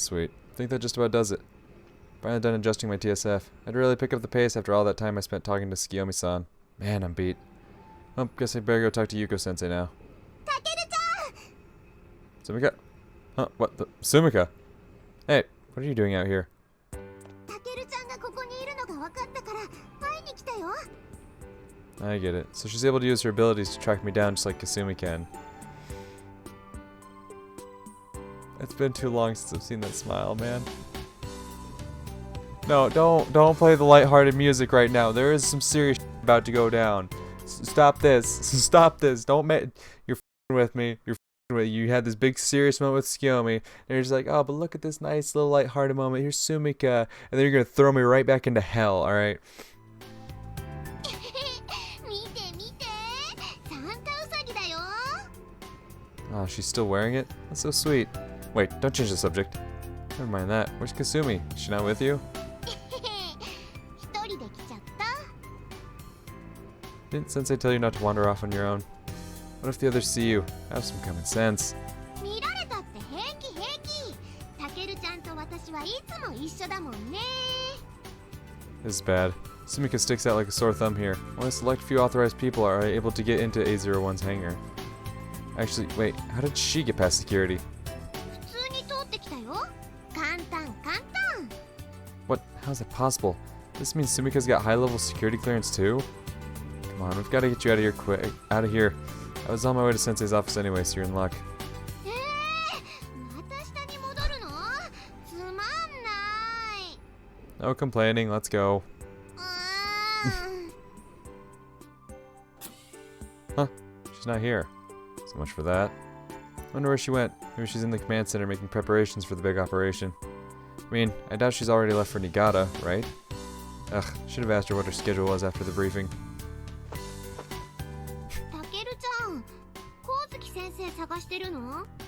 sweet. I think that just about does it. Finally done adjusting my TSF. I'd really pick up the pace after all that time I spent talking to Tsukiyomi-san. Man, I'm beat. Oh, guess I better go talk to Yuko-sensei now. Sumika? Huh, what the? Sumika? Hey, what are you doing out here? I get it. So she's able to use her abilities to track me down just like Kasumi can. It's been too long since I've seen that smile, man. No, don't play the lighthearted music right now. There is some serious about to go down. Stop this. Stop this. Don't make... You're f***ing with me. You're f***ing with me. You had this big serious moment with Tsukiyomi, and you're just like, oh, but look at this nice little lighthearted moment. Here's Sumika. And then you're going to throw me right back into hell, alright? Oh, she's still wearing it? That's so sweet. Wait, don't change the subject. Never mind that. Where's Kasumi? Is she not with you? Didn't Sensei tell you not to wander off on your own? What if the others see you? Have some common sense. This is bad. Sumika sticks out like a sore thumb here. Only a select few authorized people are able to get into A01's hangar. Actually, wait, how did she get past security? What? How is that possible? This means Sumika's got high-level security clearance too? Come on, we've got to get you out of here quick. Out of here. I was on my way to Sensei's office anyway, so you're in luck. No complaining, let's go. Huh, she's not here. So much for that. Wonder where she went. Maybe she's in the command center making preparations for the big operation. I mean, I doubt she's already left for Niigata, right? Ugh, should have asked her what her schedule was after the briefing.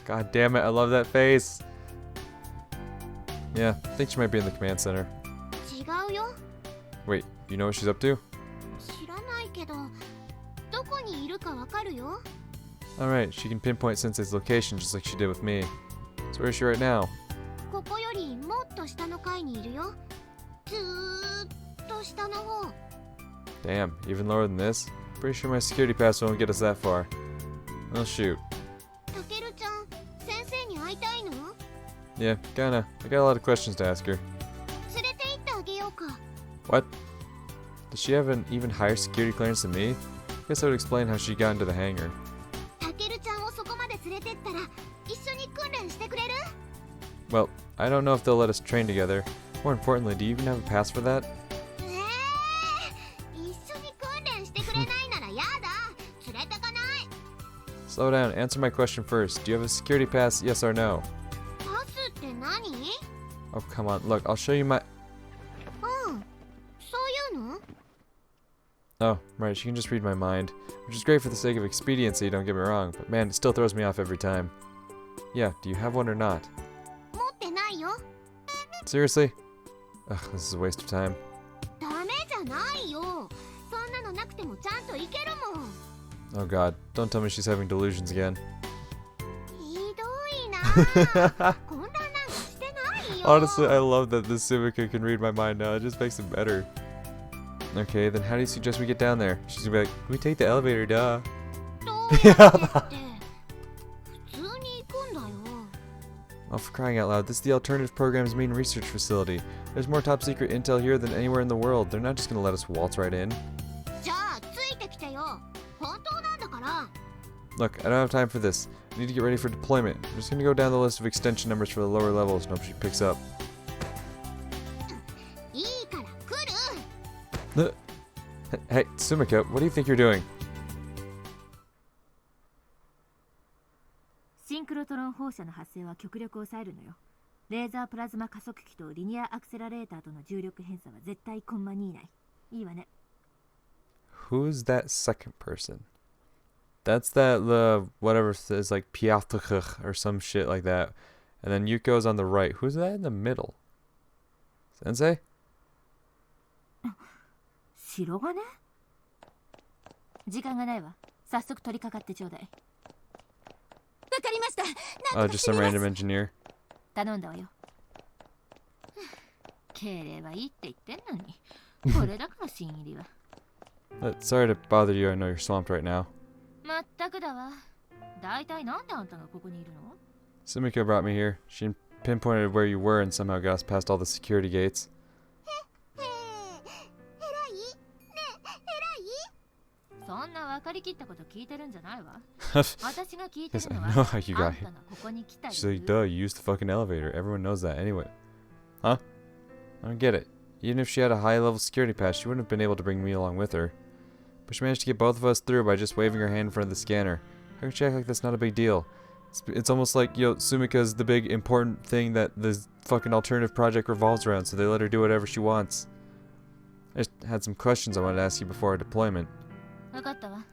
God damn it, I love that face. Yeah, I think she might be in the command center. Wait, you know what she's up to? Alright, she can pinpoint Sensei's location just like she did with me. So where is she right now? Damn, even lower than this? Pretty sure my security pass won't get us that far. Well, shoot. Yeah, kinda. I got a lot of questions to ask her. What? Does she have an even higher security clearance than me? Guess that would explain how she got into the hangar. Well, I don't know if they'll let us train together. More importantly, do you even have a pass for that? Slow down, answer my question first. Do you have a security pass, yes or no? Oh, come on. Look, I'll show you my... Oh, right, she can just read my mind. Which is great for the sake of expediency, don't get me wrong. But man, it still throws me off every time. Yeah, do you have one or not? Seriously? Ugh, this is a waste of time. Oh god, don't tell me she's having delusions again. Honestly, I love that this Sumika can read my mind now. It just makes it better. Okay, then how do you suggest we get down there? She's gonna be like, we take the elevator, duh. Oh, for crying out loud, this is the alternative program's main research facility. There's more top secret intel here than anywhere in the world. They're not just gonna let us waltz right in. Look, I don't have time for this. I need to get ready for deployment. I'm just gonna go down the list of extension numbers for the lower levels and hope she picks up. Hey, Sumika, what do you think you're doing? シンクロトロン放射の発生は極力抑えるのよ。レーザープラズマ加速器とリニアアクセラレーターとの重力変差は絶対コンマ2以内。いいわね。Who's that second person? That's the whatever is like Piatkh or some shit like that. And then Yuko's on the right. Who's that in the middle? Sensei? 白金？時間がないわ。早速取り掛かってちょうだい。わかりました。Oh, just some random engineer. 頼んだわよ。敬礼はいいって言ってんのに、これだから新入りは。Sorry to bother you, I know you're swamped right now. まったくだわ。だいたいなんであんたがここにいるの？ Sumika brought me here. She pinpointed where you were and somehow got us past all the security gates. そんな分かりきったこと聞いてるんじゃないわ。 Yes, 私が聞いて I るの know は how you あ got ん here. たがここに来た理 She's like, 由。 duh, you used the fucking elevator. Everyone knows that anyway. Huh? I don't get it. Even if she had a high-level security pass, she wouldn't have been able to bring me along with her. But she managed to get both of us through by just waving her hand in front of the scanner. How can she act like that's not a big deal? It's almost like, Sumika's the big important thing that this fucking alternative project revolves around, so they let her do whatever she wants. I just had some questions I wanted to ask you before our deployment. 分かったわ。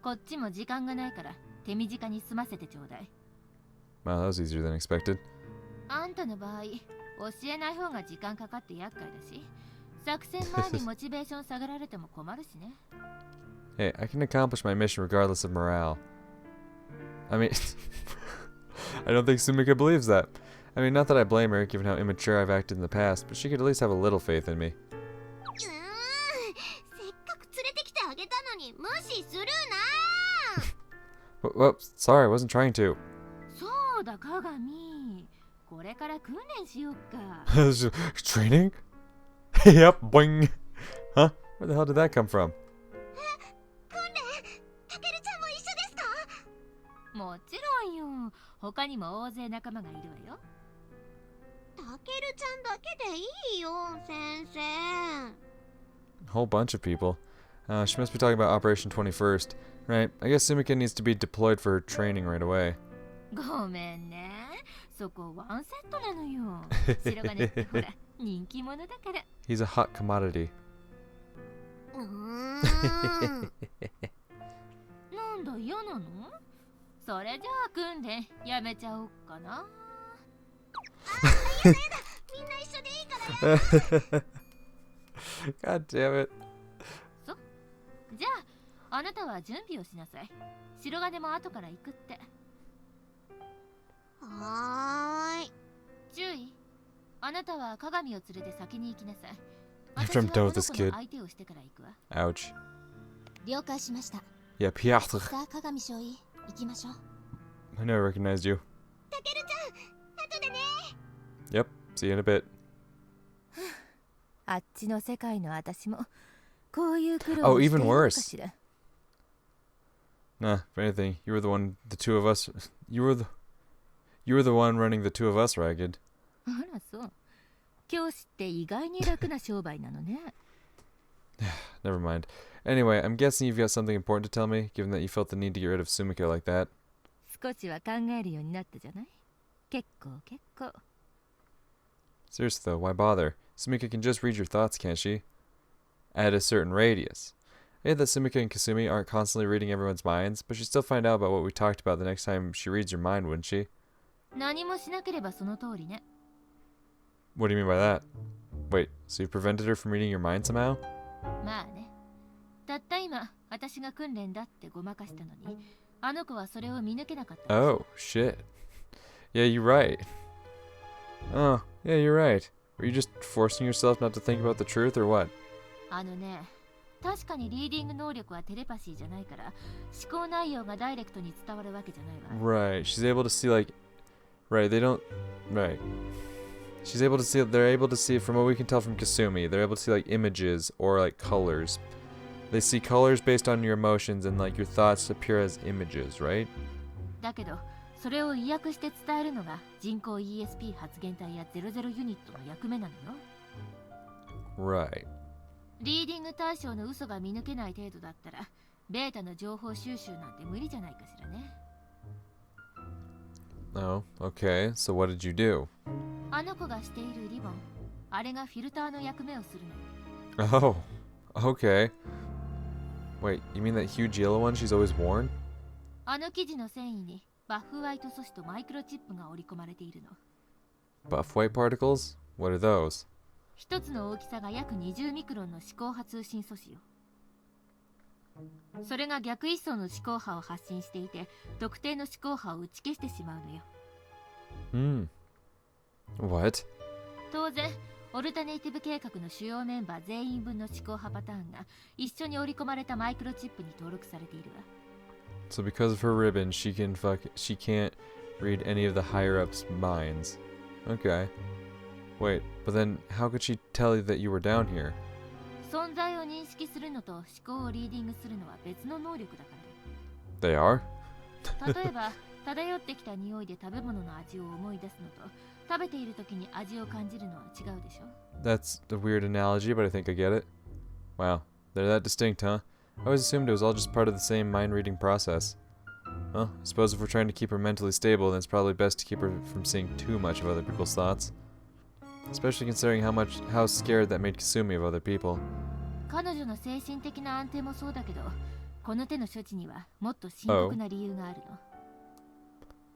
こっちも時間がないから手短に済ませてちょうだい。 Wow, that was easier than expected. あんたの場合、教えない方が時間かかって厄介だし、作戦前にモチベーション下げられても困るしね。Hey, I can accomplish my mission regardless of morale. I mean, I don't think Sumika believes that. I mean, not that I blame her, given how immature I've acted in the past, but she could at least have a little faith in me. せっかく連れてきてあげたのに無視するな。 Whoops, sorry, I wasn't trying to. そうだ、鏡。これから訓練しよっか。 Training? Yep, boing. Huh? Where the hell did that come from? 訓練、タケルちゃんも一緒ですか？もちろんよ。他にも大勢仲間がいるわよ。タケルちゃんだけでいいよ、先生。 A whole bunch of people. She must be talking about Operation 21st. Right, I guess Sumika needs to be deployed for her training right away. ごめんね。そこワンセットなのよ。白金ってほら、人気者だから。 He's a hot commodity. なんだ嫌なの？それじゃあ訓練やめちゃおうかな。みんな一緒でいいからや。 God damn it. じゃああなたは準備をしなさい。白金も後から行くって。はーい。注意。あなたは鏡を連れて先に行きなさい。 After I'm done with this 私はこの子 kid. の相手をしてから行くわ。 Ouch. 了解しました。 Yeah, Piotr. さあ鏡少尉、行きましょう。 I never recognized you. タケルちゃん、後でね。 Yep, see you in a bit. あっちの世界の私もこういう苦労 Oh, をして even いるのか worse. しら。 Nah, if anything, you were the one, the two of us. You were the one running the two of us ragged. あらそう。教師って意外に楽な商売なのね。 Never mind. Anyway, I'm guessing you've got something important to tell me, given that you felt the need to get rid of Sumika like that. 少しは考えるようになったじゃない。結構結構。 Seriously though, why bother? Sumika can just read your thoughts, can't she? At a certain radius. I get that Sumika and Kasumi aren't constantly reading everyone's minds, but she'd still find out about what we talked about the next time she reads your mind, wouldn't she? 何もしなければその通りね。 What do you mean by that? Wait, so you prevented her from reading your mind somehow? まあね。たった今、私が訓練だってごまかしたのに、あの子はそれを見抜けなかった。 Oh, shit. Yeah, you're right. Oh, yeah, you're right. Were you just forcing yourself not to think about the truth or what? あのね、確かにリーディング能力はテレパシーじゃないから、思考内容がダイレクトに伝わるわけじゃないわ。 Right, she's able to see like... Right, they don't... Right. She's able to see... They're able to see, from what we can tell from Kasumi, they're able to see like images or like colors. They see colors based on your emotions and like your thoughts appear as images, right? だけど、それを意訳して伝えるのが人工 ESP 発現体や00ユニットの役目なのよ。 Right. リーディング対象の嘘が見抜けない程度だったら、ベータの情報収集なんて無理じゃないかしらね。 Oh, okay. So what did you do? あの子がしているリボン、あれがフィルターの役目をするのよ。 Oh, okay. Wait, you mean that huge yellow one she's always worn? あの生地の繊維にバッフホワイト素子とマイクロチップが織り込まれているの。 Buff white particles? What are those? 一つの大きさが約20ミクロンの指向波通信素子よ。それが逆一層の指向波を発信していて、特定の指向波を打ち消してしまうのよ。What? 当然、オルタネイティブ計画の主要メンバー全員分の思考派パターンが一緒に織り込まれたマイクロチップに登録されているわ。So because of her ribbon, she can't read any of the higher ups' minds. Okay. Wait, but then how could she tell you that you were down here? 存在を認識するのと思考をリーディングするのは別の能力だか？They are? ら。例えば、漂ってきた匂いで食べ物の味を思い出すのと、食べている時に味を感じるのは違うでしょ？ That's a weird analogy, but I think I get it. Wow, they're that distinct, huh? I always assumed it was all just part of the same mind-reading process. Well, I suppose if we're trying to keep her mentally stable, then it's probably best to keep her from seeing too much of other people's thoughts. Especially considering how scared that made Kasumi of other people. 彼女の精神的な安定もそうだけど、この手の処置にはもっと深刻な理由があるの。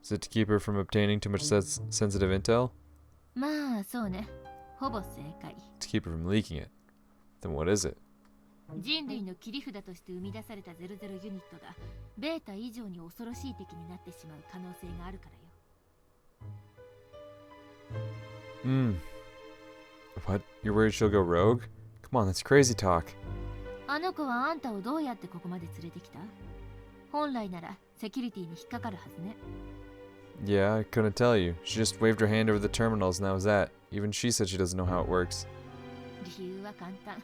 Is it to keep her from obtaining too much sensitive intel? まあ、そうね。ほぼ正解。To keep her from leaking it. Then what is it? 人類の切り札として生み出された00ユニットがベータ以上に恐ろしい敵になってしまう可能性があるからよ。What? You're worried she'll go rogue? Come on, that's crazy talk. あの子はあんたをどうやってここまで連れてきた？本来ならセキュリティに引っかかるはずね。Yeah, I couldn't tell you. She just waved her hand over the terminals and that was that. Even she said she doesn't know how it works. 理由は簡単。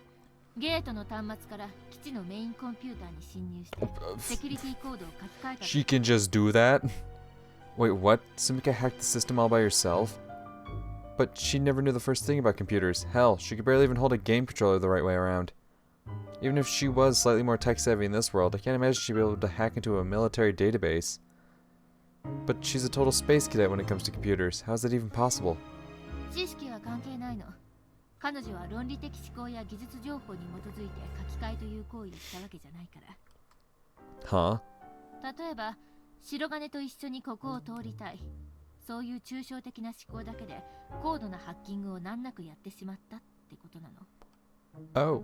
ゲートの端末から基地のメインコンピューターに侵入してセキュリティコードを書き換えた。She can just do that? Wait, what? Sumika hacked the system all by herself? But she never knew the first thing about computers. Hell, she could barely even hold a game controller the right way around. Even if she was slightly more tech-savvy in this world, I can't imagine she'd be able to hack into a military database. But she's a total space cadet when it comes to computers. How is that even possible? 知識は関係ないの。彼女は論理的思考や技術情報に基づいて書き換えという行為をしたわけじゃないから。Huh? 例えば、白金と一緒にここを通りたい。そういう抽象的な思考だけで高度なハッキングを難なくやってしまったってことなの。Oh.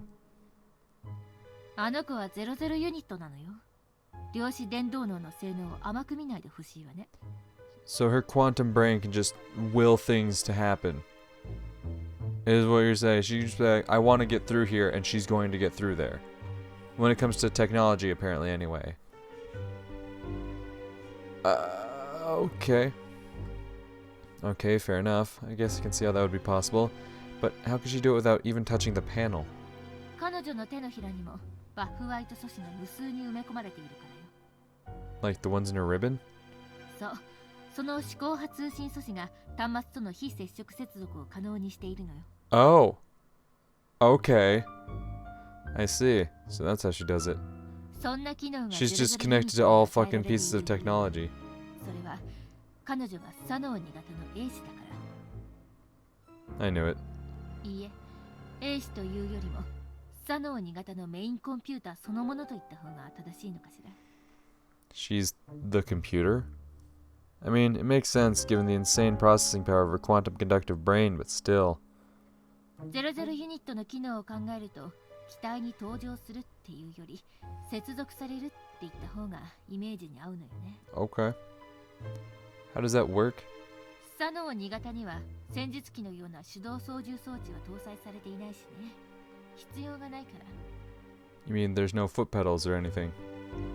あの子は00ユニットなのよ。量子電動脳の性能を甘く見ないでほしいわね。So her quantum brain can just will things to happen. Is what you're saying. She just be like, I want to get through here, and she's going to get through there. When it comes to technology, apparently, anyway. Okay. Okay, fair enough. I guess I can see how that would be possible. But how could she do it without even touching the panel? 彼女の手のひらにもバッフワイト素子が無数に埋め込まれているからよ。Like the ones in her ribbon? そう。その思考派通信素子が端末との非接触接続を可能にしているのよ。Oh. Okay. I see. So that's how she does it. そんな機能が She's just connected to all fucking pieces of technology. それは彼女がサノー苦手の英子だから。I knew it. いいえ、英子というよりもサノー苦手のメインコンピューターそのものといった方が正しいのかしら。She's the computer? I mean, it makes sense given the insane processing power of her quantum conductive brain, but still. 00ユニットの機能を考えると、機体に登場するっていうより、接続されるって言った方がイメージに合うのよね。Okay. How does that work? サノー苦手には戦術機のような手動操縦装置は搭載されていないしね。必要がないから。You mean there's no foot pedals or anything?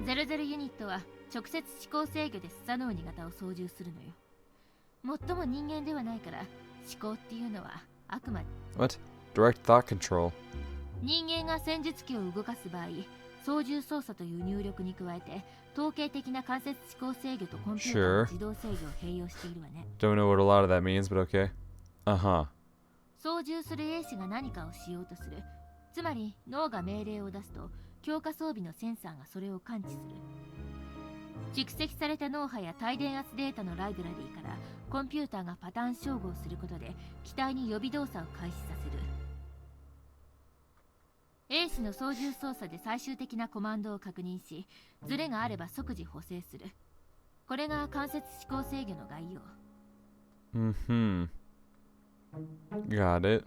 00ユニットは直接思考制御でサノー苦手を操縦するのよ。もっとも人間ではないから思考っていうのはあくまで What? Direct thought control. 人間が戦術機を動かす場合、操縦操作という入力に加えて統計的な間接思考制御とコンピューターの自動制御を併用しているわね。Don't know what a lot of that means, but okay. Uh-huh. 操縦する英子が何かをしようとする。つまり脳が命令を出すと強化装備のセンサーがそれを感知する。蓄積された脳波や帯電圧データのライブラリーからコンピューターがパターン照合することで機体に予備動作を開始させる。英子の操縦操作で最終的なコマンドを確認し、ズレがあれば即時補正する。これが間接思考制御の概要。Mm-hmm. Got it.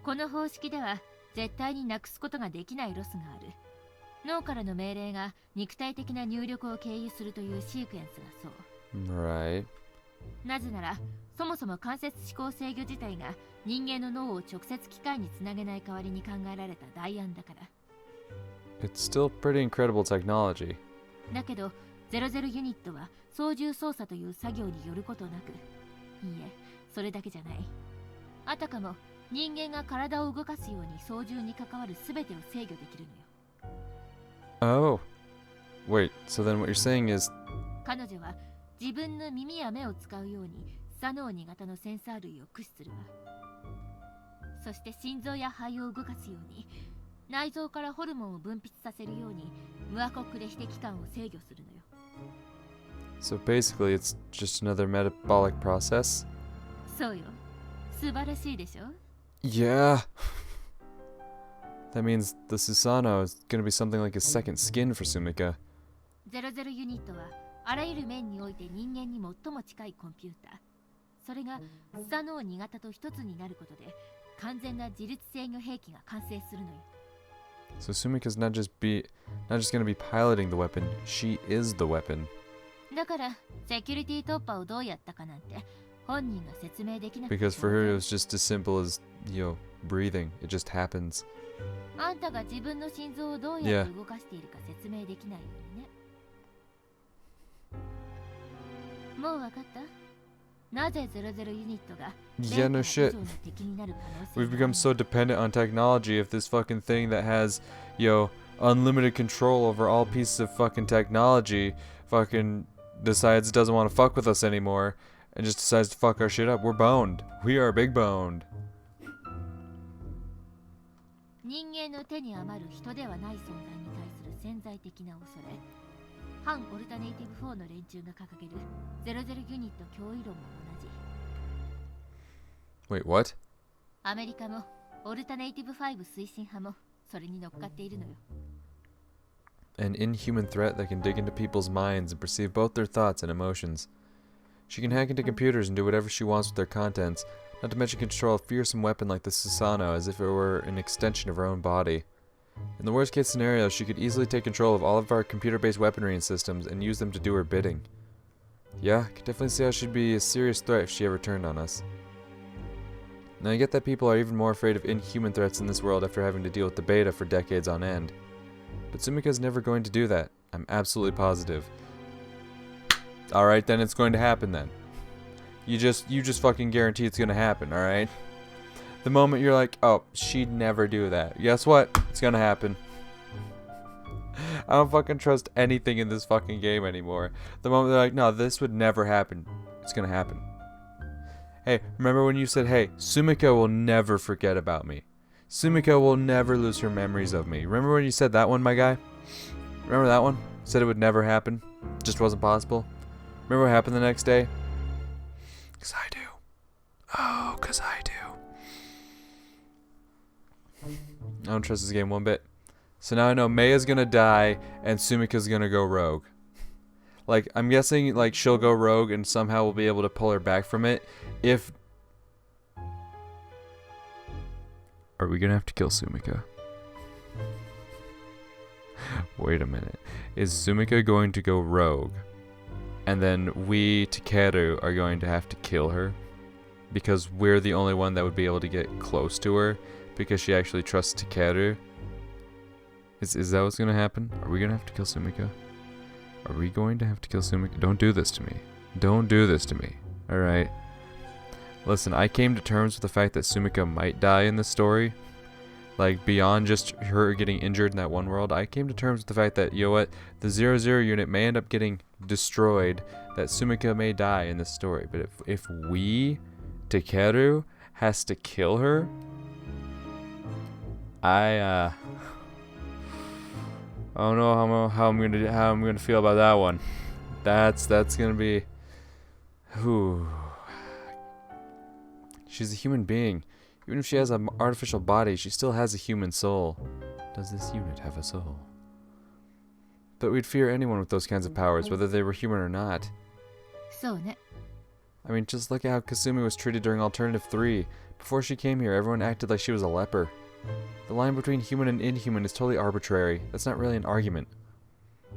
この方式では絶対になくすことができないロスがある。脳からの命令が肉体的な入力を経由するというシークエンスがそう。Right. なぜならそもそも間接思考制御自体が人間の脳を直接機械につなげない代わりに考えられた代案だから。 It's still pretty incredible technology. だけど00ユニットは操縦操作という作業によることなく、いいえ、それだけじゃない。あたかも人間が体を動かすように操縦に関わる全てを制御できるのよ。Oh. Wait, so then what you're saying is... 彼女は自分の耳や目を使うようにスサノオ2型のセンサー類を駆使するわ。そして心臓や肺を動かすように内臓からホルモンを分泌させるようにムアコックレヒテ器官を制御するのよ。 So basically it's just another metabolic process? そうよ。素晴らしいでしょ。 Yeah. That means the Susano is gonna be something like a second skin for Sumika. 00ユニットはあらゆる面において人間に最も近いコンピューター。それがスサノオ2型と一つになることで完全な自律制御兵器が完成するのよ。 So Sumika's not just gonna be piloting the weapon, she is the weapon. だからセキュリティ突破をどうやったかなんて本人が説明できなくて。 Because for her it was just as simple as, breathing. It just happens. あんたが自分の心臓をどうやって動かしているか説明できないようにね。もうわかった？なぜ00ユニットが Yeah, no shit. We've become so dependent on technology. If this fucking thing that has, unlimited control over all pieces of fucking technology fucking decides it doesn't want to fuck with us anymore and just decides to fuck our shit up, we're boned. We are big boned. 人間の手に余る人ではない存在に対する潜在的な恐れ。反オルタネイティブ4の連中が掲げる00ユニット脅威論も同じ。 Wait, what? アメリカもオルタネイティブ5推進派もそれに乗っかっているのよ。 An inhuman threat that can dig into people's minds and perceive both their thoughts and emotions. She can hack into computers and do whatever she wants with their contents, not to mention control a fearsome weapon like the Susano as if it were an extension of her own body. In the worst case scenario, she could easily take control of all of our computer-based weaponry and systems and use them to do her bidding. Yeah, I could definitely see how she'd be a serious threat if she ever turned on us. Now I get that people are even more afraid of inhuman threats in this world after having to deal with the beta for decades on end. But Sumika's never going to do that. I'm absolutely positive. Alright, then it's going to happen then. You just fucking guarantee it's gonna happen, alright? The moment you're like, oh, she'd never do that. Guess what? It's gonna happen. I don't fucking trust anything in this fucking game anymore. The moment they're like, no, this would never happen. It's gonna happen. Hey, remember when you said, hey, Sumika will never forget about me. Sumika will never lose her memories of me. Remember when you said that one, my guy? Remember that one? Said it would never happen. Just wasn't possible. Remember what happened the next day? 'Cause I do. Oh, 'cause I do. I don't trust this game one bit. So now I know Meia's gonna die and Sumika's gonna go rogue. Like, I'm guessing, like, she'll go rogue and somehow we'll be able to pull her back from it. If... Are we gonna have to kill Sumika? Wait a minute. Is Sumika going to go rogue? And then we, Takeru, are going to have to kill her? Because we're the only one that would be able to get close to her? Because she actually trusts Takeru? Is that what's gonna happen? Are we gonna have to kill Sumika? Are we going to have to kill Sumika? Don't do this to me. Don't do this to me. Alright. Listen, I came to terms with the fact that Sumika might die in this story. Like, beyond just her getting injured in that one world, I came to terms with the fact that, you know what, the 00 unit may end up getting destroyed, that Sumika may die in this story. But if we, Takeru, has to kill her, I don't know how I'm gonna feel about that one. That's gonna be. Whew. She's a human being. Even if she has an artificial body, she still has a human soul. Does this unit have a soul? But we'd fear anyone with those kinds of powers, whether they were human or not. I mean, just look at how Kasumi was treated during Alternative 3. Before she came here, everyone acted like she was a leper. The line between human and inhuman is totally arbitrary. That's not really an argument.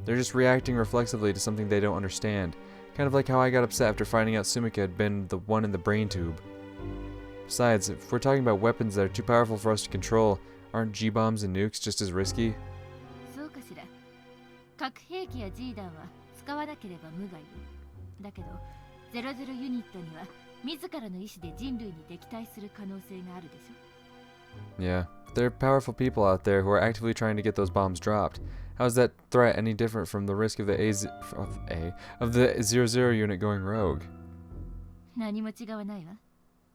They're just reacting reflexively to something they don't understand. Kind of like how I got upset after finding out Sumika had been the one in the brain tube. Besides, if we're talking about weapons that are too powerful for us to control, aren't G-bombs and nukes just as risky? そうかしら。核兵器や G 弾は使わなければ無害よ。だけど、00ユニットには自らの意志で人類に敵対する可能性があるでしょ。Yeah, there are powerful people out there who are actively trying to get those bombs dropped. How is that threat any different from the risk of the of the 00 unit going rogue? 何も違わないわ。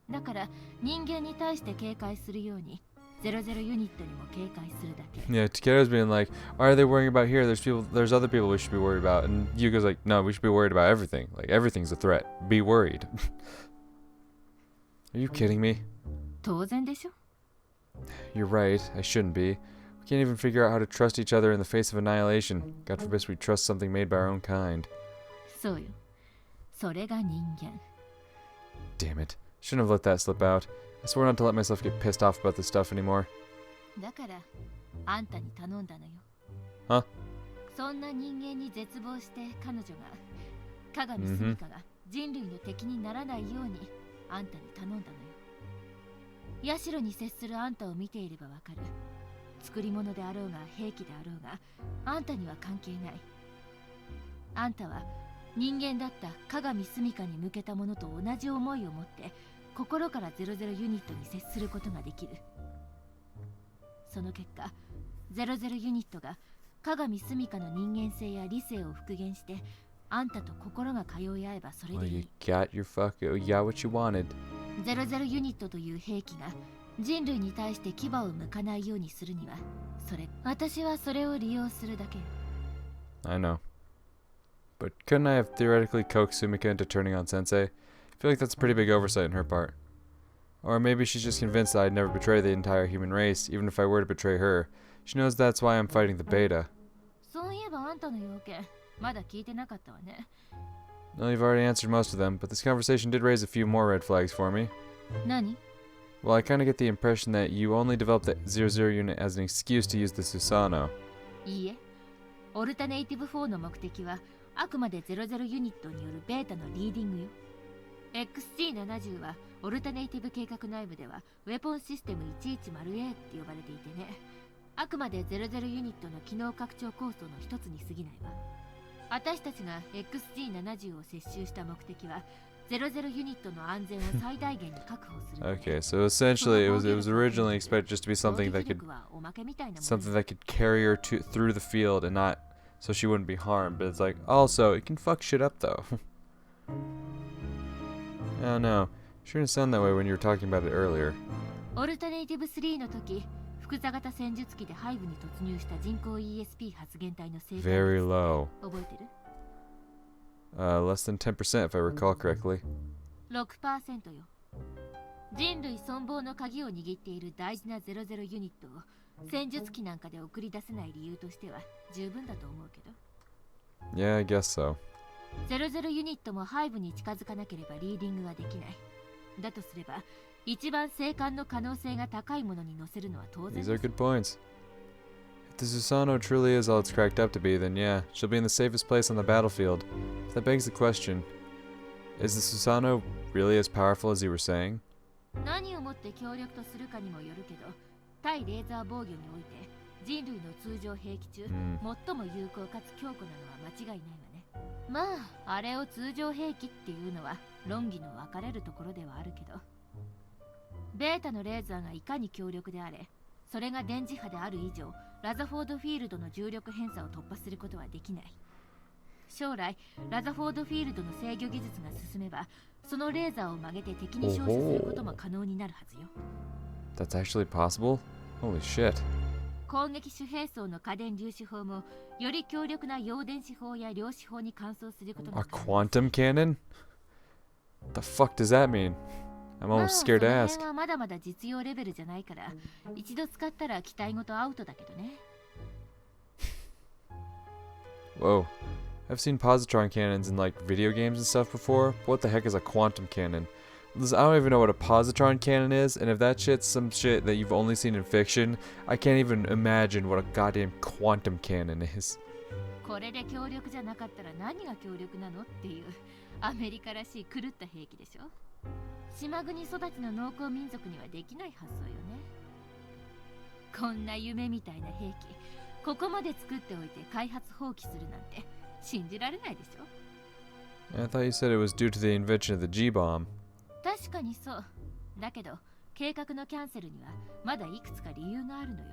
だから人間に対して警戒するように00ユニットにも警戒するだけ。Yeah, Takeru's being like, why are they worrying about here? There's other people we should be worried about. And Yugo's like, no, we should be worried about everything. Like, everything's a threat. Be worried. Are you kidding me? 当然でしょ。You're right, I shouldn't be. We can't even figure out how to trust each other in the face of annihilation. God forbid we trust something made by our own kind. そうよ。それが人間。Damn it. Shouldn't have let that slip out. I swore not to let myself get pissed off about this stuff anymore. だからあんたに頼んだのよ。Huh? そんな人間に絶望して彼女が鏡スミカが人類の敵にならないようにあんたに頼んだのよ。ヤシロに接するあんたを見ていればわかる。作り物であろうが兵器であろうがあんたには関係ない。あんたは人間だった鏡スミカに向けたものと同じ思いを持って心から00ユニットに接することができる。その結果00ユニットが鏡スミカの人間性や理性を復元してあんたと心が通い合えばそれでいい。 Well, you got what you wanted. 00ユニットという兵器が人類に対して牙を向かないようにするには私はそれを利用するだけよ。 I know. But couldn't I have theoretically coaxed Sumika into turning on Sensei? I feel like that's a pretty big oversight on her part. Or maybe she's just convinced that I'd never betray the entire human race, even if I were to betray her. She knows that's why I'm fighting the beta. そういえばあんたの要件まだ聞いてなかったわね。 Well, you've already answered most of them, but this conversation did raise a few more red flags for me. 何? Well, I kind of get the impression that you only developed the 00 unit as an excuse to use the Susano. いいえ、オルタネイティブ4の目的はあくまで00ユニットによるベータのリーディングよ。 XG70 はオルタネイティブ計画内部ではウェポンシステム 110A って呼ばれていてね。あくまで00ユニットの機能拡張構想の一つに過ぎないわ。私たちが XG70 を接収した目的は00ユニットの安全を最大限に確保する。Okay, so essentially it was originally expected just to be something that could carry her through the field and not so she wouldn't be harmed, but it's like also it can fuck shit up though. I don't know. Sure didn't sound that way when you were talking about it earlier. オルタネイティブ3の時、複座型戦術機で背部に突入した人工 ESP 発現体の成功率 Very low. 覚えてる？ Less than 10% if I recall correctly. 6% よ。人類存亡の鍵を握っている大事な00ユニットを戦術機なんかで送り出せない理由としては十分だと思うけど。 Yeah, I guess so. 00ユニットも背部に近づかなければリーディングはできない。だとすれば一番生還の可能性が高いものに乗せるのは当然。 These are good points. If the Susano truly is all it's cracked up to be, then yeah, she'll be in the safest place on the battlefield. That begs the question, is the Susano really as powerful as you were saying? 何をもって強力とするかにもよるけど、対レーザー防御において人類の通常兵器中、最も有効かつ強固なのは間違いないわね。まあ、あれを通常兵器っていうのは論議の分かれるところではあるけど、ベータのレーザーがいかに強力であれ、それが電磁波である以上、ラザフォードフィールドの重力偏差を突破することはできない。将来、ラザフォードフィールドの制御技術が進めば、そのレーザーを曲げて敵に照射することも可能になるはずよ。That's actually possible? Holy shit. 攻撃手兵装の可電粒子砲も、より強力な陽電子砲や量子砲に換装することが A quantum cannon? The fuck does that mean? I'm almost scared to ask. その辺はまだまだ実用レベルじゃないから、一度使ったら機体ごとアウトだけどね。Whoa. I've seen positron cannons in like video games and stuff before. What the heck is a quantum cannon? Listen, I don't even know what a positron cannon is, and if that shit's some shit that you've only seen in fiction, I can't even imagine what a goddamn quantum cannon is. これで強力じゃなかったら何が強力なのっていうアメリカらしい狂った兵器でしょ。島国育ちの農耕民族にはできない発想よね。こんな夢みたいな兵器、ここまで作っておいて開発放棄するなんて信じられないでしょ。I thought you said it was due to the invention of the G-bomb. 確かにそう。だけど計画のキャンセルにはまだいくつか理由があるのよ。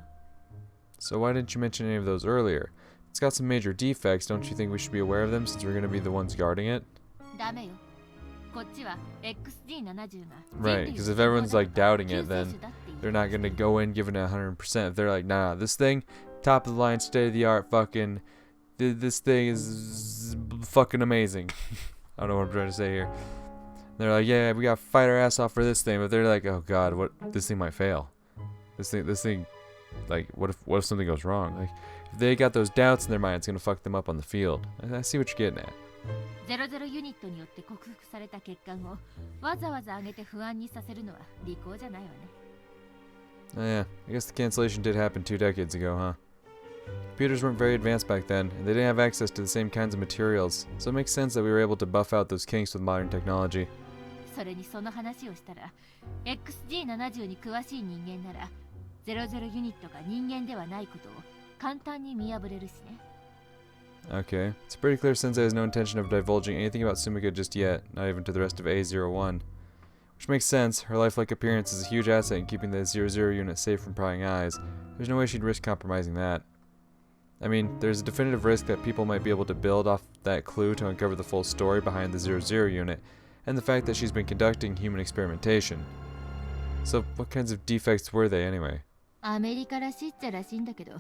So why didn't you mention any of those earlier? It's got some major defects, don't you think we should be aware of them since we're going to be the ones guarding it? ダメよ。こっちは XG70 が Right, because if everyone's like doubting it, then they're not going to go in giving it 100%. If they're like, nah, this thing, top of the line, state of the art, fucking, this thing is fucking amazing. I don't know what I'm trying to say here. They're like, yeah, we got to fight our ass off for this thing, but they're like, oh god, what, this thing might fail. This thing, like, what if something goes wrong? Like, if they got those doubts in their mind, it's going to fuck them up on the field. I see what you're getting at. 00ユニットによって克服された欠陥をわざわざ上げて不安にさせるのは利口じゃないわね。Oh, yeah, I guess the cancellation did happen 2 decades ago, huh? Computers weren't very advanced back then, and they didn't have access to the same kinds of materials, so it makes sense that we were able to buff out those kinks with modern technology. それにその話をしたら XG70 に詳しい人間なら00ユニットが人間ではないことを簡単に見破れるしね。Okay, it's pretty clear Sensei has no intention of divulging anything about Sumika just yet, not even to the rest of A01. Which makes sense, her lifelike appearance is a huge asset in keeping the 00 unit safe from prying eyes. There's no way she'd risk compromising that. I mean, there's a definitive risk that people might be able to build off that clue to uncover the full story behind the 00 unit, and the fact that she's been conducting human experimentation. So, what kinds of defects were they anyway? アメリカらしいっちゃらしいんだけど、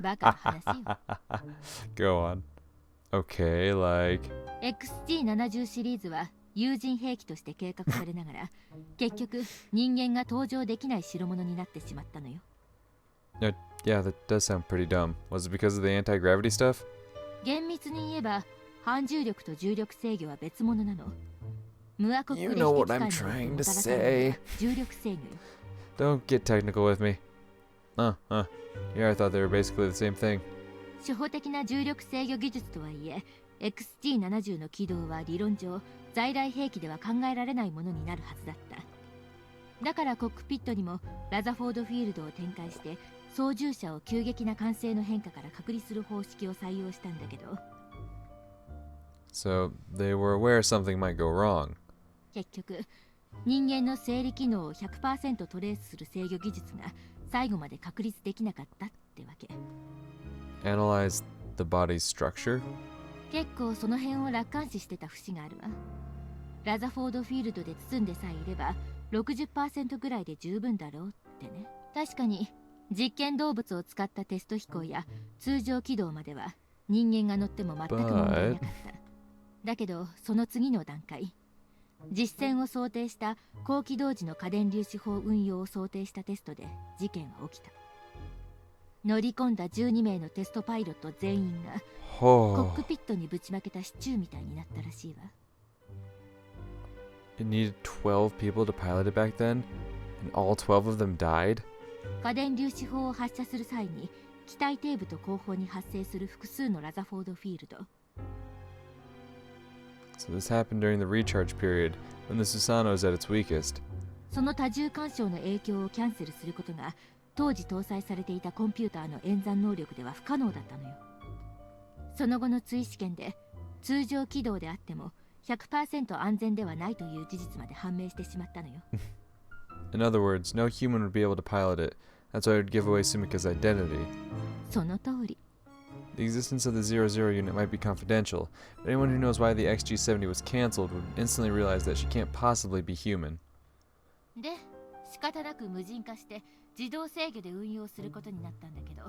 バカな話よ。Go on. Okay, like... XG70 シリーズは有人兵器として計画されながら、結局人間が登場できない代物になってしまったのよ。Yeah, that does sound pretty dumb. Was it because of the anti-gravity stuff? 厳密に言えば、反重力と重力制御は別物なの。無アコック You で know 非 what 敵 I'm 感を trying も to たらされるの say. は重力制御よ。Don't get technical with me. Yeah, I thought they were basically the same thing. 初歩的な重力制御技術とはいえ、XG70 の軌道は理論上、在来兵器では考えられないものになるはずだった。だからコックピットにもラザフォードフィールドを展開して、操縦者を急激な慣性の変化から隔離する方式を採用したんだけど。So, they were aware something might go wrong. 結局、人間の生理機能を 100% トレースする制御技術が最後まで確立できなかったってわけ。Analyze the body's structure? 結構その辺を楽観視してた節があるわ。ラザフォードフィールドで包んでさえいれば 60% ぐらいで十分だろうってね。確かに実験動物を使ったテスト飛行や通常軌道までは人間が乗っても全く問題なかった。だけどその次の段階、実戦を想定した高機動時の過電粒子砲運用を想定したテストで事件は起きた。乗り込んだ12名のテストパイロット全員がコックピットにぶちまけたシチューみたいになったらしいわ。It needed 12 people to pilot it back then, and all 12 of them died? 過電粒子砲を発射する際に機体底部と後方に発生する複数のラザフォードフィールド。So this happened during the recharge period, when the Susano is at its weakest. その多重干渉の影響をキャンセルすることが当時搭載されていたコンピューターの演算能力では不可能だったのよ。その後の追試験で通常軌道であっても 100% 安全ではないという事実まで判明してしまったのよ。In other words, no human would be able to pilot it. That's why it would give away Sumika's identity. その通り。The existence of the 00 unit might be confidential, but anyone who knows why the XG70 was cancelled would instantly realize that she can't possibly be human. で、仕方なく無人化して自動制御で運用することになったんだけど、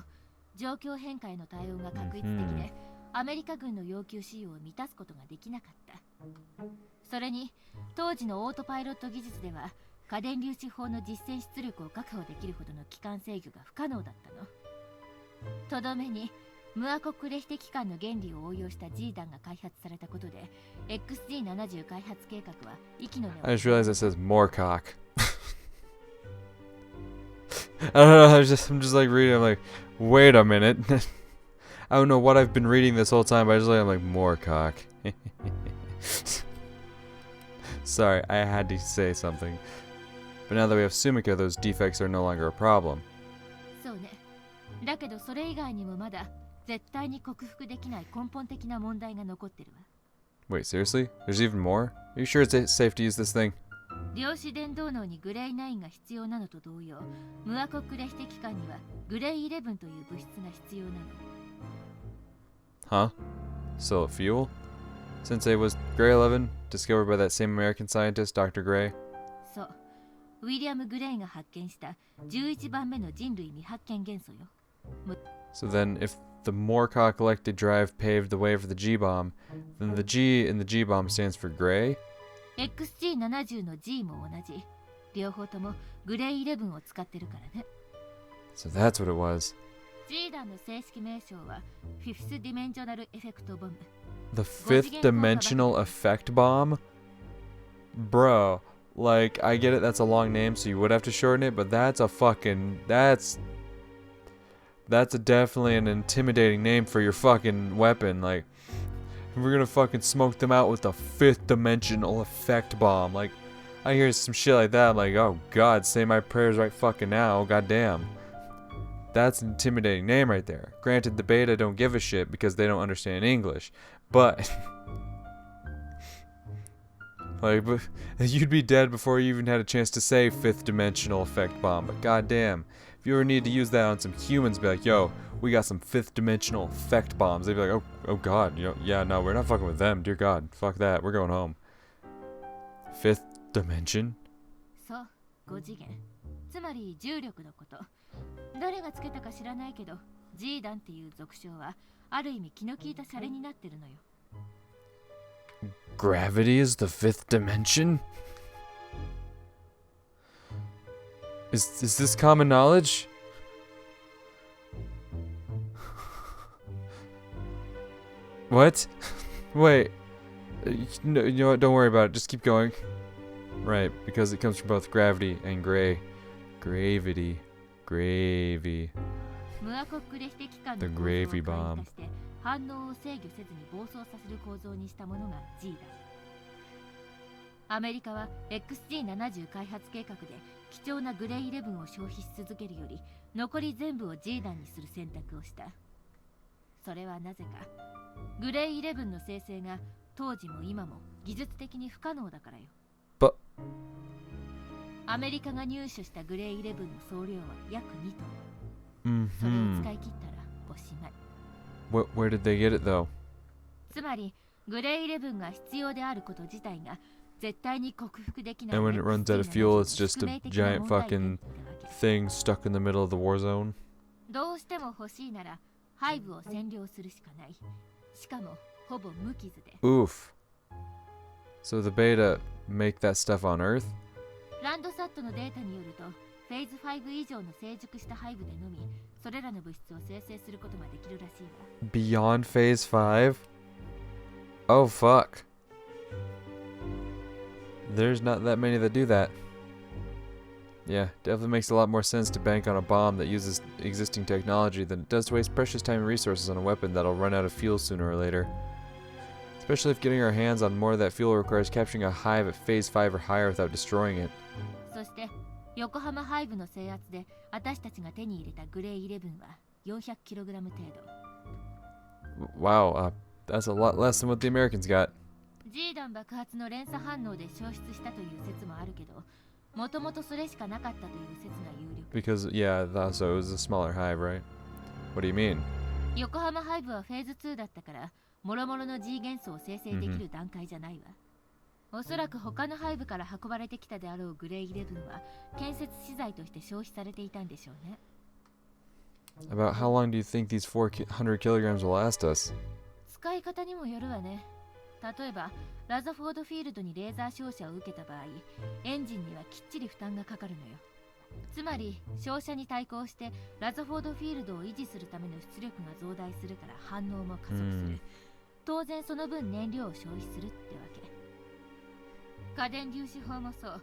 状況変化への対応が画一的で、アメリカ軍の要求仕様を満たすことができなかった。それに、当時のオートパイロット技術では、過電粒子砲の実戦出力を確保できるほどの機関制御が不可能だったの。とどめに、無ア国レヒテ機関の原理を応用した G 弾が開発されたことで XG70 開発計画は息の根を I just realized it says Moorcock. I don't know, I'm just like reading, I'm like, wait a minute. I don't know what I've been reading this whole time, but I'm like, Moorcock. Sorry, I had to say something. But now that we have Sumika, those defects are no longer a problem. そうね。だけどそれ以外にもまだ絶対に克服できない根本的な問題が残ってるわ。Wait, seriously? There's even more? Are you sure it's safe to use this thing? 量子電動脳にグレイ9が必要なのと同様、無ア国レヒテ機関にはグレイ11という物質が必要なの。Huh? Still a fuel? Since it was Gray 11, discovered by that same American scientist, Dr. Gray? そう。ウィリアム・グレイが発見した11番目の人類未発見元素よ。So then, if the Moorcock electric drive paved the way for the G-bomb, then the G in the G-bomb stands for Gray? XG70 の G も同じ。両方ともグレイ11を使ってるからね。So that's what it was. G 弾の正式名称は Fifth Dimensional Effect Bomb. The fifth dimensional effect bomb? Bro, like, I get it, that's a long name, so you would have to shorten it, but that's a fucking, that's definitely an intimidating name for your fucking weapon. Like, we're gonna fucking smoke them out with the fifth dimensional effect bomb. Like, I hear some shit like that, I'm like, oh god, say my prayers right fucking now, goddamn. That's an intimidating name right there. Granted, the beta don't give a shit because they don't understand English, but like, you'd be dead before you even had a chance to say fifth dimensional effect bomb. But goddamn, if you ever need to use that on some humans, be like, yo, we got some fifth dimensional effect bombs. They'd be like, oh god, you know, yeah, no, we're not fucking with them. Dear God, fuck that. We're going home. Fifth dimension? そう、5次元。つまり重力のこと。誰がつけたか知らないけど、G 弾っていう属性はある意味気の利いたシャレになってるのよ。Gravity is the fifth dimension? Is this common knowledge? What? Wait. No, you know what? Don't worry about it. Just keep going. Right, because it comes from both gravity and gray. Gravity. Gravy. The gravy bomb. 反応を制御せずに暴走させる構造にしたものが G だ。アメリカは XG70 開発計画で貴重なグレイ11を消費し続けるより残り全部を G 弾にする選択をした。それはなぜかグレイ11の生成が当時も今も技術的に不可能だからよ。アメリカが入手したグレイ11の総量は約2トン。それを使い切ったらおしまい。Where did they get it though? つまりグレイ11が必要であること自体が絶対に克服できない。 And when it runs out of fuel, it's just a giant fucking thing stuck in the middle of the war zone. どうしても欲しいならハイブを占領するしかない。しかもほぼ無傷で。Oof. So the beta make that stuff on Earth? ランドサットのデータによるとフェーズ5以上の成熟したハイブでのみそれらの物質を生成することができるらしいわ。 Beyond phase 5? Oh fuck. There's not that many that do that. Yeah, definitely makes a lot more sense to bank on a bomb that uses existing technology than it does to waste precious time and resources on a weapon that'll run out of fuel sooner or later. Especially if getting our hands on more of that fuel requires capturing a hive at phase 5 or higher without destroying it. そして横浜ハイブの制圧で私たちが手に入れたグレイ11は 400kg 程度。 Wow, that's a lot less than what the Americans got. G 弾爆発の連鎖反応で消失したという説もあるけど、もともとそれしかなかったという説が有力。 Because, yeah, so it was a smaller hive, right? What do you mean? 横浜ハイブはフェーズ2だったから、もろもろの G 元素を生成できる段階じゃないわ。おそらく他のハイブから運ばれてきたであろうグレイ11は建設資材として消費されていたんでしょうね。 About how long do you think these 400 kilograms will last us? 使い方にもよるわね。例えばラザフォードフィールドにレーザー照射を受けた場合、エンジンにはきっちり負担がかかるのよ。つまり照射に対抗してラザフォードフィールドを維持するための出力が増大するから反応も加速する。当然その分燃料を消費するってわけ。過電粒子砲もそう。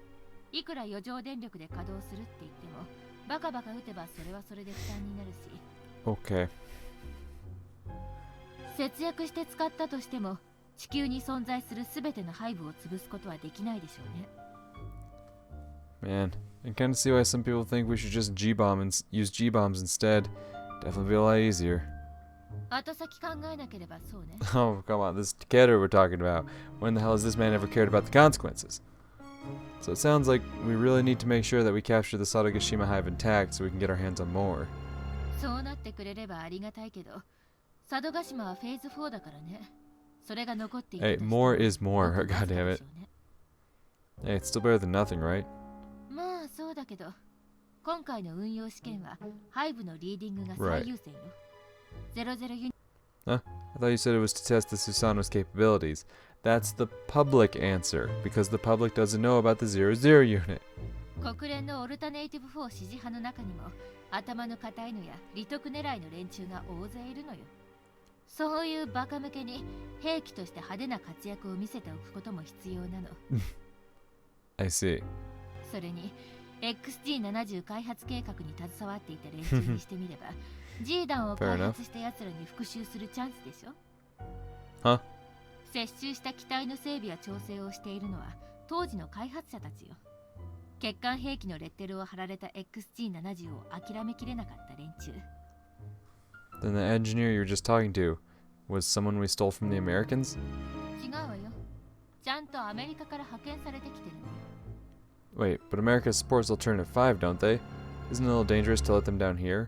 いくら余剰電力で稼働するって言ってもバカバカ撃てばそれはそれで負担になるし。Okay. 節約して使ったとしても地球に存在する全ての背部を潰すことはできないでしょうね。 Man, I kind of see why some people think we should just G-bomb and use G-bombs instead. Definitely be a lot easier. 後先考えなければそうね。 Oh, come on, this Takeru we're talking about. When the hell has this man ever cared about the consequences? So it sounds like we really need to make sure that we capture the Sadogashima hive intact so we can get our hands on more. そうなってくれればありがたいけど、佐渡島はフェーズ4だからね。それが残っている。 Hey, more is more, god damn it. Hey, it's still better than nothing, right? まあそうだけど、今回の運用試験はハイブのリーディングが最優先よ。00ユニ。 Huh? I thought you said it was to test the Susano's capabilities. That's the public answer, because the public doesn't know about the 00 unit. 国連のオルタネイティブ4支持派の中にも頭の固いのや利得狙いの連中が大勢いるのよ。そういうバカ向けに兵器として派手な活躍を見せておくことも必要なの。I see. それに XG70 開発計画に携わっていた連中にしてみればG 弾を開発した奴らに復讐するチャンスでしょ。は？接収した機体の整備や調整をしているのは当時の開発者たちよ。欠陥兵器のレッテルを貼られた XG70 を諦めきれなかった連中。 Then the engineer you were just talking to was someone we stole from the Americans? 違うわよ。ちゃんとアメリカから派遣されてきてるのよ。 Wait, but America supports Alternative 5, don't they? Isn't it a little dangerous to let them down here?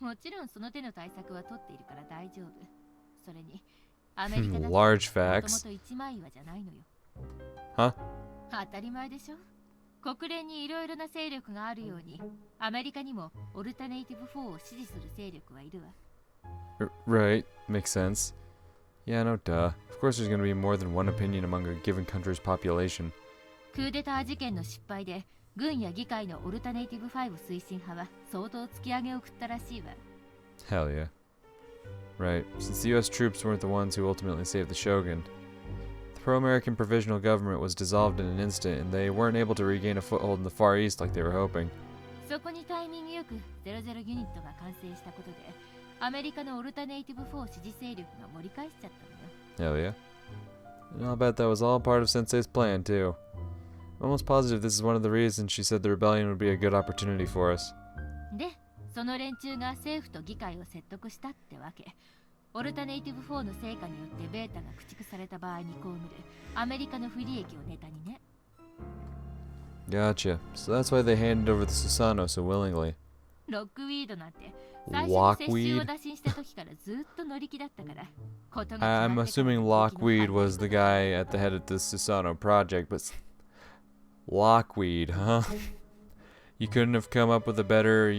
もちろんその手の対策は取っているから大丈夫。それにアメリカだって Large も facts. ともと一枚岩じゃないのよ。 Huh? 当たり前でしょ。国連にいろいろな勢力があるようにアメリカにもオルタネイティブ4を支持する勢力はいるわ。 Right, makes sense. Yeah, no duh. Of course there's gonna be more than one opinion among a given country's population. クーデター事件の失敗で軍や議会のオルタネイティブ5推進派は相当突き上げを食ったらしいわ。 Hell yeah. Right, since the US troops weren't the ones who ultimately saved the Shogun, the pro-American provisional government was dissolved in an instant and they weren't able to regain a foothold in the Far East like they were hoping. そこにタイミングよく00ユニットが完成したことでアメリカのオルタネイティブ4支持勢力が盛り返しちゃったのよ。 Hell yeah. And I'll bet that was all part of Sensei's plan too. I'm almost positive this is one of the reasons she said the rebellion would be a good opportunity for us. で、その連中が政府と議会を説得したってわけ。オルタネイティブ4の成果によってベータが駆逐された場合に被るアメリカの不利益をネタにね。 Gotcha. So that's why they handed over the Susano so willingly. ロックウィードなんて最初に接収を打診した時からずっと乗り気だったからことが I'm assuming Lockweed was the guy at the head of the Susano project, but Lockweed, huh? You couldn't have come up with a better,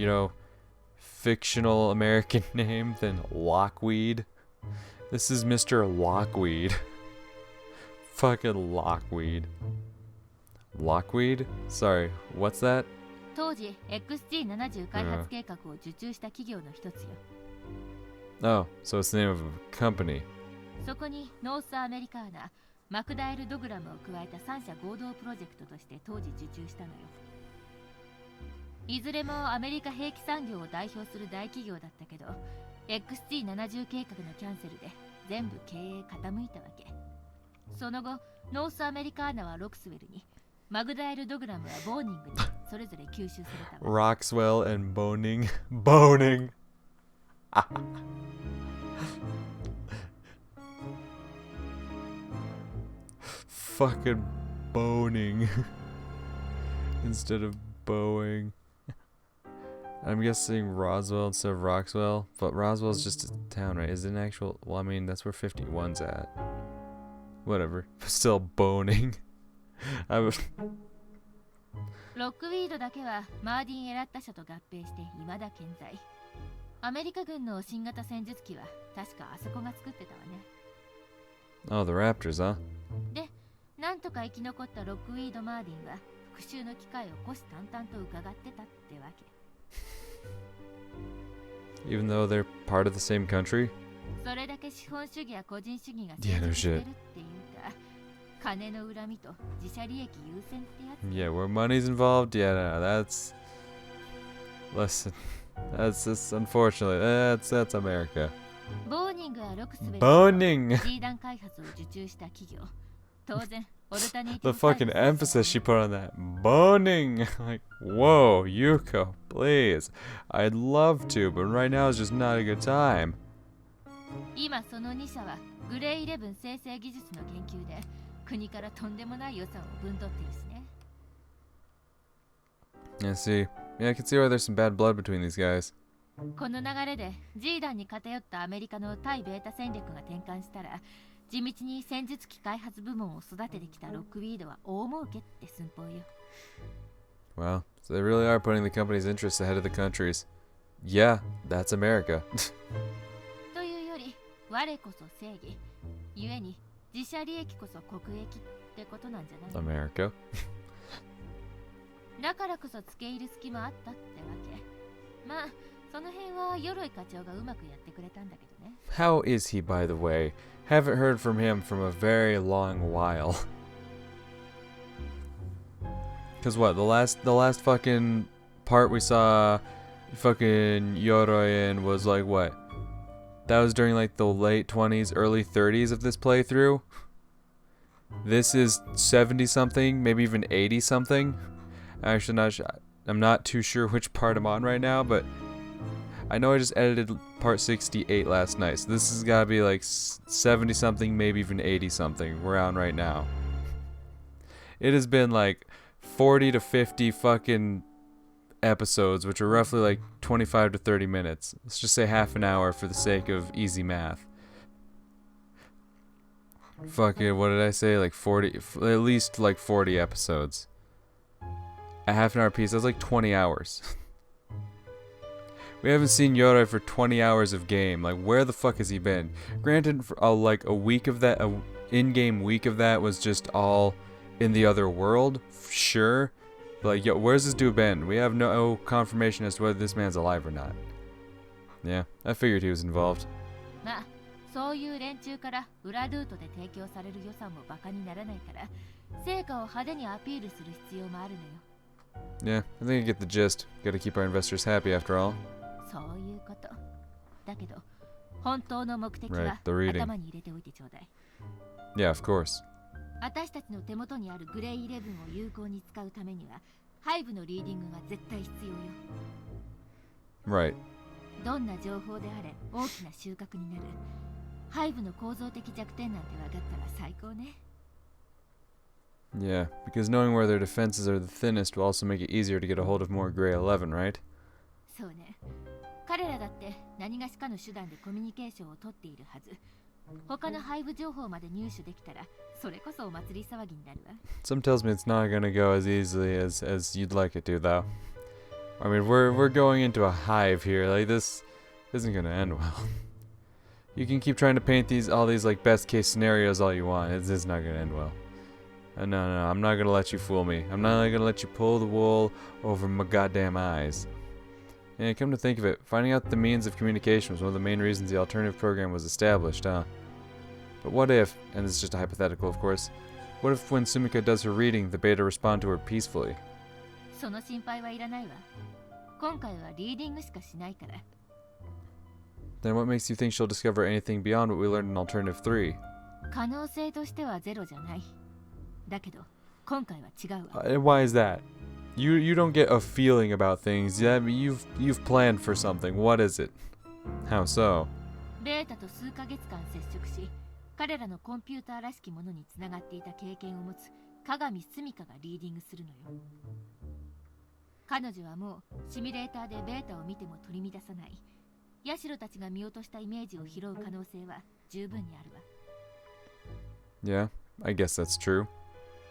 fictional American name than Lockweed? This is Mr. Lockweed. Fucking Lockweed. Lockweed? Sorry, what's that? 当時 XG70 開発計画を受注した企業の一つよ。 Oh, so it's the name of a company. そこにノースアメリカーナ、マクダエルドグラムを加えた3社合同プロジェクトとして当時受注したのよ。いずれもアメリカ兵器産業を代表する大企業だったけど XG70 計画のキャンセルで全部経営傾いたわけ。その後ノースアメリカーナはロクスウェルに、マグダエルドグラムはボーニングにそれぞれ吸収されたわ。 Roxwell and Boning. Boning. Fucking boning instead of bowing. I'm guessing Roswell instead of Roxwell, but Roswell's just a town, right? Is it an actual? Well, I mean, that's where 51's at. Whatever. Still boning. I was. ロックウィードだけはマーディン・エラッタ社と合併して未だ健在。アメリカ軍の新型戦術機は確かあそこが作ってたわね。 Oh, the Raptors, huh? で、なんとか生き残ったロックウィード・マーディンは復讐の機会を虎視眈々と伺ってたってわけ。 Even though they're part of the same country? それだけ資本主義や個人主義が Yeah, no 成熟してるっ shit. ていうか、金の恨みと自社利益優先ってやつ。 Yeah, where money's involved? Yeah, no, that's... Listen, that's unfortunately, that's America. ボーニングはロクスベル Boning! G 弾開発を受注した企業。当然、オルタネイテ The ィブ開 fucking 発 emphasis she put on that. Boning! Like, whoa, Yuko, please. I'd love to, but right now is just not a good time. 今その2社はグレイイレブン生成技術の研究で国からとんでもない予算を分取っているしね。 I see. Yeah, I can see why there's some bad blood between these guys. この流れで G 弾に偏ったアメリカの対ベータ戦略が転換したら、地道に戦術機開発部門を育ててきたロックウィードは大儲けって寸法よ。 Wow, so they really are putting the company's interests ahead of the country's. Yeah, that's America. というより、我こそ正義、ゆえに自社利益こそ国益ってことなんじゃない？ America. だからこそ付け入る隙もあったってわけ。まあ、その辺は鎧課長がうまくやってくれたんだけどね。 How is he, by the way? Haven't heard from him from a very long while. Cause what, the last fucking part we saw fucking Yoroi in was like what? That was during like the late 20s, early 30s of this playthrough. This is 70 something, maybe even 80 something. Actually, I'm not too sure which part I'm on right now, but I know I just edited part 68 last night, so this has got to be like 70 something, maybe even 80 something we're on right now. It has been like 40 to 50 fucking episodes, which are roughly like 25 to 30 minutes. Let's just say half an hour for the sake of easy math. Fucking, what did I say? Like 40, at least like 40 episodes. A half an hour piece, that's like 20 hours. We haven't seen Yoroi for 20 hours of game. Like, where the fuck has he been? Granted, for, like a week of that, a in-game week of that was just all in the other world, sure. But like, yo, where's this dude been? We have no confirmation as to whether this man's alive or not. Yeah, I figured he was involved. まあ、そういう連中から裏ルートで提供される予算もバカにならないから、成果を派手にアピールする必要もあるのよ。 Yeah, I think I get the gist. Gotta keep our investors happy after all. そういうこと。だけど、本当の目的は Right, the reading. 頭に入れておいてちょうだい。 Yeah, of course. 私たちの手元にあるグレイイレブンを有効に使うためには、ハイブのリーディングが絶対必要よ。 Right. どんな情報であれ大きな収穫になる。ハイブの構造的弱点なんて分かったら最高ね。 Yeah, because knowing where their defenses are the thinnest will also make it easier to get a hold of more Grey 11, right? そうね。彼らだって何がしかの手段でコミュニケーションを取っているはず。他のハイブ情報まで入手できたら、それこそお祭り騒ぎになるわ。 Some tells me it's not gonna go as easily as you'd like it to, though. I mean, we're going into a hive here. Like, this isn't gonna end well. You can keep trying to paint all these like best case scenarios all you want. It's not gonna end well. No, I'm not gonna let you fool me. I'm not gonna let you pull the wool over my goddamn eyes. And come to think of it, finding out the means of communication was one of the main reasons the alternative program was established, huh? But what if, and this is just a hypothetical of course, what if when Sumika does her reading, the beta respond to her peacefully? その心配はいらないわ。今回はリーディングしかしないから。 Then what makes you think she'll discover anything beyond what we learned in Alternative 3? 可能性としてはゼロじゃない。だけど、今回は違うわ。And why is that? You don't get a feeling about things. Yeah, I mean, you've planned for something. What is it? How so? ベータと数ヶ月間接触し、彼らのコンピューターらしきものにつながっていた経験を持つ鏡スミカがリーディングするのよ。彼女はもうシミュレーターでベータを見ても取り乱さない。ヤシロたちが見落としたイメージを拾う可能性は十分にあるわ。 Yeah, I guess that's true.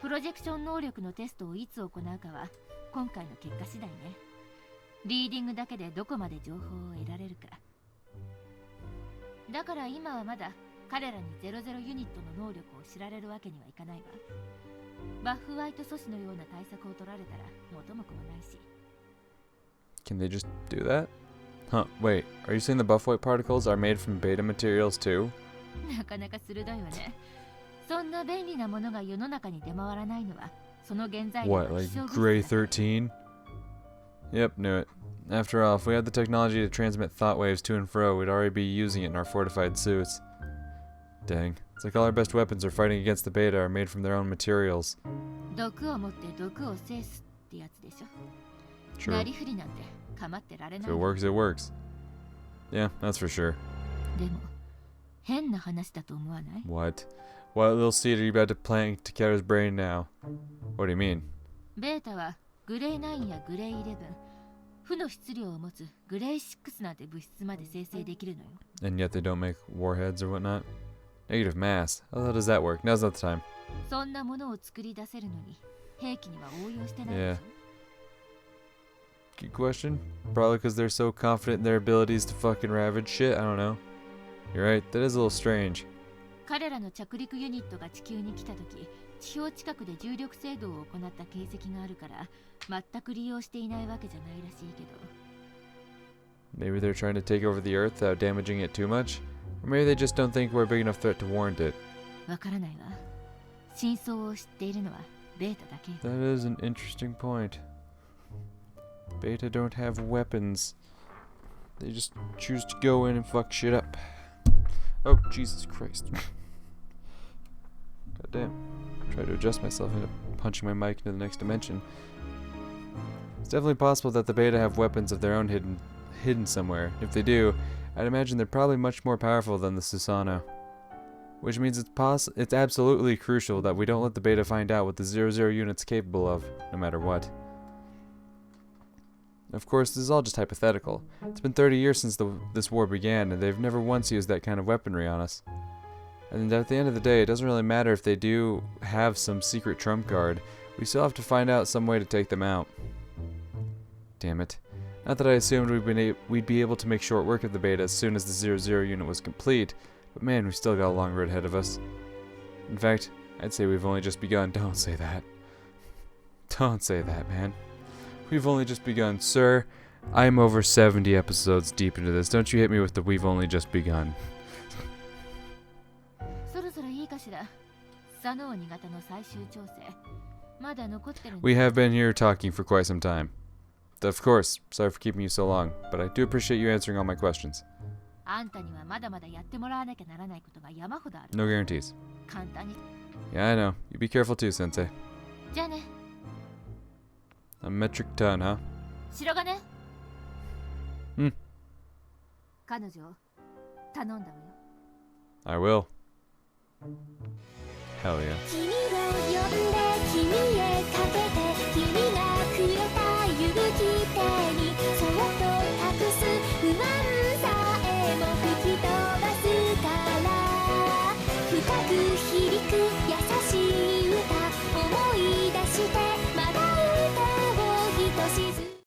プロジェクション能力のテストをいつ行うかは今回の結果次第ね。リーディングだけでどこまで情報を得られるか。だから今はまだ彼らに00ユニットの能力を知られるわけにはいかないわ。バフワイト阻止のような対策を取られたら元も子もないし。 Can they just do that? Huh, wait, are you saying the buff white particles are made from beta materials too? なかなか鋭いわね。そんな便利なものが世の中に出回らないのはその原材料 What, like Gray 13? Yep, knew it. After all, if we had the technology to transmit thought waves to and fro, we'd already be using it in our fortified suits. Dang. It's like all our best weapons are fighting against the beta are made from their own materials. 毒を持って毒を制すってやつでしょ。 True. なりふりなんて構ってられない。 If it works, it works. Yeah, that's for sure. でも変な話だと思わない？ What? What little seed are you about to plant Takeru's brain now? What do you mean? ベータはグレイ9やグレイ11、負の質量を持つグレイ6なんて物質まで生成できるのよ。 And yet they don't make warheads or whatnot? Negative mass. How does that work? Now's not the time. そんなものを作り出せるのに兵器には応用してないで Yeah. しょ。 Good question. Probably because they're so confident in their abilities to fucking ravage shit. I don't know. You're right. That is a little strange. 彼らの着陸ユニットが地球に来た時、地表近くで重力制動を行った形跡があるから全く利用していないわけじゃないらしいけど。 Maybe they're trying to take over the Earth without damaging it too much? Or maybe they just don't think we're a big enough threat to warrant it. わからないわ。真相を知っているのはベータだけ。 That is an interesting point. Beta don't have weapons. They just choose to go in and fuck shit up. Oh, Jesus Christ. God damn. Try to adjust myself into punching my mic into the next dimension. It's definitely possible that the beta have weapons of their own hidden somewhere. If they do, I'd imagine they're probably much more powerful than the Susano. Which means it's absolutely crucial that we don't let the beta find out what the 00 unit's capable of, no matter what. Of course, this is all just hypothetical. It's been 30 years since this war began, and they've never once used that kind of weaponry on us. And at the end of the day, it doesn't really matter if they do have some secret trump card. We still have to find out some way to take them out. Damn it. Not that I assumed we'd be able to make short work of the beta as soon as the 00 unit was complete, but man, we've still got a long road ahead of us. In fact, I'd say we've only just begun. Don't say that. Don't say that, man. We've only just begun. Sir, I'm over 70 episodes deep into this. Don't you hit me with the we've only just begun. そろそろいいかしら。サノー2型の最終調整。まだ残ってるんだ。 We have been here talking for quite some time. Of course, sorry for keeping you so long, but I do appreciate you answering all my questions. あんたにはまだまだやってもらわなきゃならないことが山ほどある。 No guarantees. 簡単に。 Yeah, I know. You be careful too, Sensei. じゃあね。 A metric ton, huh? 白金。Hmm. 彼女頼んだわよ。 I will. Hell yeah.